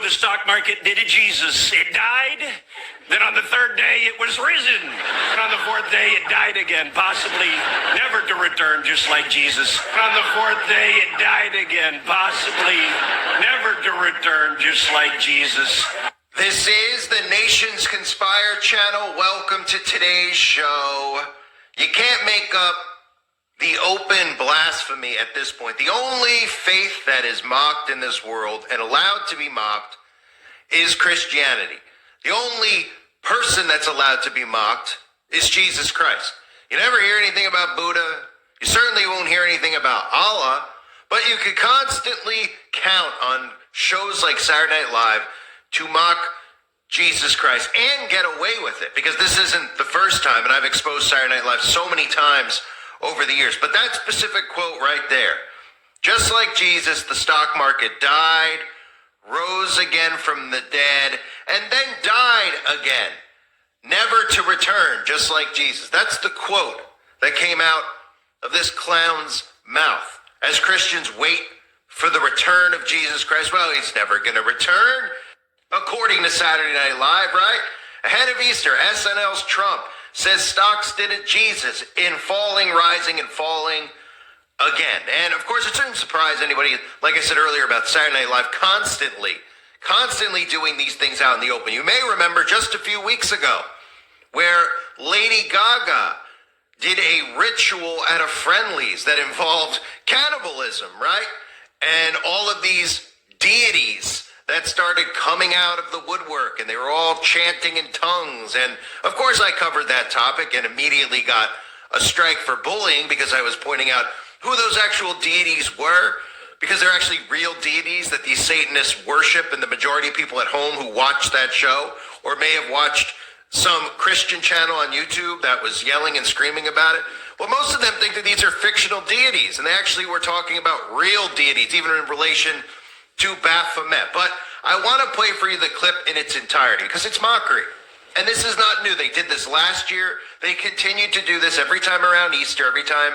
the stock market did a Jesus. It died. Then on the third day, it was risen. And on the fourth day, it died again, possibly never to return, just like Jesus. And on the fourth day, it died again, possibly never to return, just like Jesus. This is the Nations Conspire channel. Welcome to today's show. You can't make up the open blasphemy at this point. The only faith that is mocked in this world and allowed to be mocked is Christianity. The only person that's allowed to be mocked is Jesus Christ. You never hear anything about Buddha. You certainly won't hear anything about Allah, but you could constantly count on shows like Saturday Night Live to mock Jesus Christ and get away with it, because this isn't the first time, and I've exposed Saturday Night Live so many times over the years. But that specific quote right there, just like Jesus, the stock market died, rose again from the dead, and then died again, never to return, just like Jesus. That's the quote that came out of this clown's mouth. As Christians wait for the return of Jesus Christ, well, he's never going to return, according to Saturday Night Live, right? Ahead of Easter, SNL's Trump says stocks did it Jesus in falling, rising, and falling again. And of course, it shouldn't surprise anybody, like I said earlier, about Saturday Night Live constantly doing these things out in the open. You may remember just a few weeks ago where Lady Gaga did a ritual at a Friendly's that involved cannibalism, right? And all of these deities that started coming out of the woodwork, and they were all chanting in tongues. And of course I covered that topic and immediately got a strike for bullying because I was pointing out who those actual deities were, because they're actually real deities that these Satanists worship, and the majority of people at home who watch that show or may have watched some Christian channel on YouTube that was yelling and screaming about it. Well, most of them think that these are fictional deities, and they actually were talking about real deities, even in relation to Baphomet. But I want to play for you the clip in its entirety because it's mockery. And this is not new. They did this last year. They continue to do this every time around Easter, every time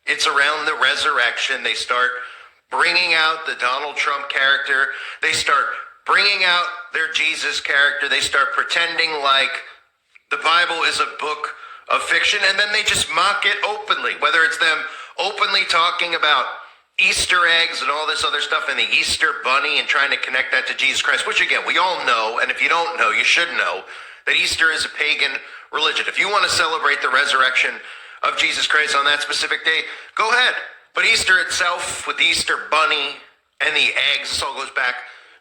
it's around the resurrection. They start bringing out the Donald Trump character. They start bringing out their Jesus character. They start pretending like the Bible is a book of fiction, and then they just mock it openly, whether it's them openly talking about Easter eggs and all this other stuff and the Easter bunny and trying to connect that to Jesus Christ, which again, we all know, and if you don't know, you should know, that Easter is a pagan religion. If you want to celebrate the resurrection of Jesus Christ on that specific day, go ahead. But Easter itself, with the Easter bunny and the eggs, this all goes back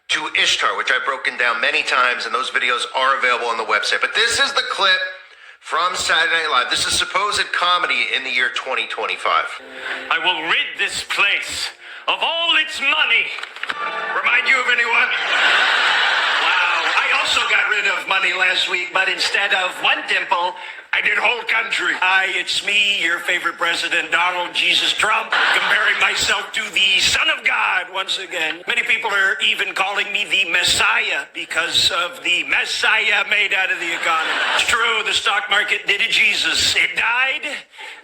to Ishtar, which I've broken down many times, and those videos are available on the website. But this is the clip from Saturday Night Live. This is supposed comedy in the year 2025. I will rid this place of all its money. Remind you of anyone? Wow. I also got rid of money last week, but instead of one temple, I did whole country. Hi, it's me, your favorite president, Donald Jesus Trump, comparing myself to the Son of God once again. Many people are even calling me the Messiah because of the Messiah made out of the economy. It's true, the stock market did a Jesus. It died.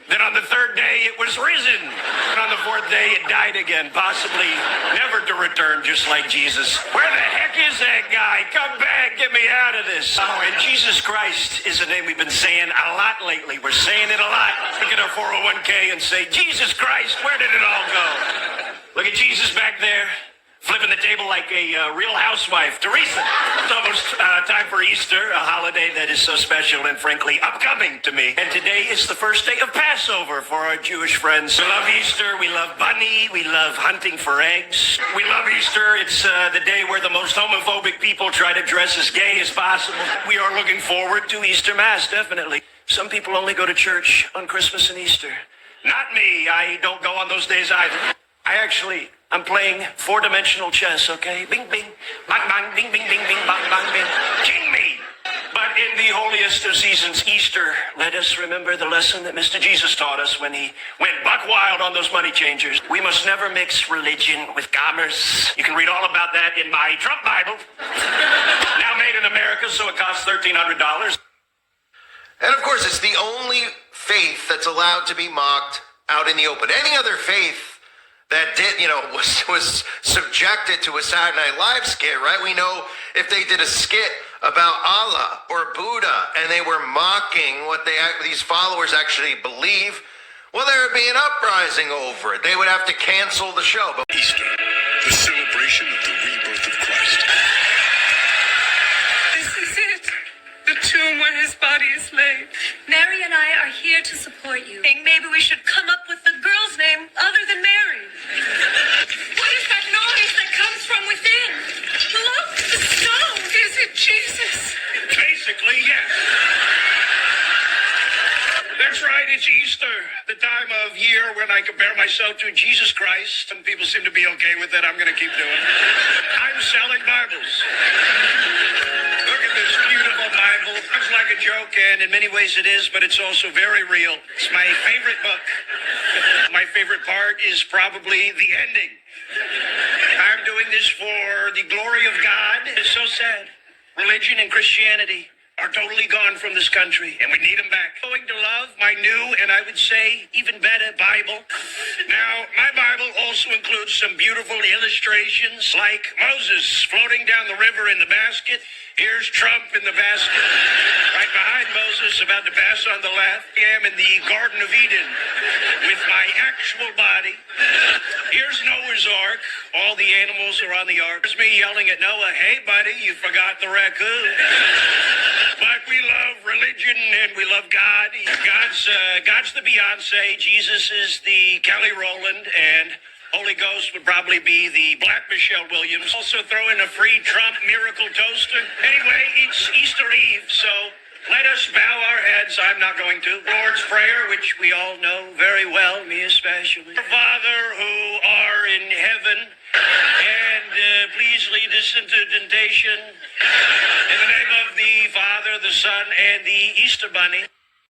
Then on the third day, it was risen. And on the fourth day, it died again, possibly never to return, just like Jesus. Where the heck is that guy? Come back, get me out of this. Oh, and Jesus Christ is a name we've been saying a lot lately. We're saying it a lot. Look at our 401k and say, Jesus Christ, where did it all go? Look at Jesus back there, flipping the table like a real housewife. Teresa, it's almost time for Easter, a holiday that is so special and frankly upcoming to me. And today is the first day of Passover for our Jewish friends. We love Easter, we love bunny, we love hunting for eggs. We love Easter, it's the day where the most homophobic people try to dress as gay as possible. We are looking forward to Easter Mass, definitely. Some people only go to church on Christmas and Easter. Not me, I don't go on those days either. I'm playing four-dimensional chess, okay? Bing, bing, bang, bang, bing, bing, bing, bing, bang, bang, bing. King me! But in the holiest of seasons, Easter, let us remember the lesson that Mr. Jesus taught us when he went buck wild on those money changers. We must never mix religion with commerce. You can read all about that in my Trump Bible. Now made in America, so it costs $1,300. And of course, it's the only faith that's allowed to be mocked out in the open. Any other faith that did, was subjected to a Saturday Night Live skit, right? We know if they did a skit about Allah or Buddha and they were mocking what these followers actually believe, well, there would be an uprising over it. They would have to cancel the show. But Easter, the celebration of the rebirth of Christ. This is it. The tomb where his body is laid. Mary and I are here to support you. Think maybe we should come up with a girl's name other than Mary. What is that noise that comes from within? Look, the stone. Is it Jesus? Basically, yes. That's right, it's Easter, the time of year when I compare myself to Jesus Christ. Some people seem to be okay with it. I'm going to keep doing it. I'm selling Bibles. Look at this beautiful Bible. It's like a joke, and in many ways it is, but it's also very real. It's my favorite book. My favorite part is probably the ending. I'm doing this for the glory of God. It's so sad. Religion and Christianity are totally gone from this country, and we need them back. Going to love my new, and I would say even better, Bible. Now, my Bible also includes some beautiful illustrations, like Moses floating down the river in the basket. Here's Trump in the basket. Right behind Moses, about to pass on the left. I am in the Garden of Eden with my actual body. Here's Noah's Ark. All the animals are on the ark. There's me yelling at Noah, "Hey, buddy, you forgot the raccoon." But we love religion and we love God. God's the Beyonce. Jesus is the Kelly Rowland, and Holy Ghost would probably be the Black Michelle Williams. Also throw in a free Trump miracle toaster. Anyway, it's Easter Eve, so let us bow our heads. I'm not going to. Lord's Prayer, which we all know very well, me especially. Our Father who are in heaven, and please lead us into temptation. In the name of the Father, the Son, and the Easter Bunny.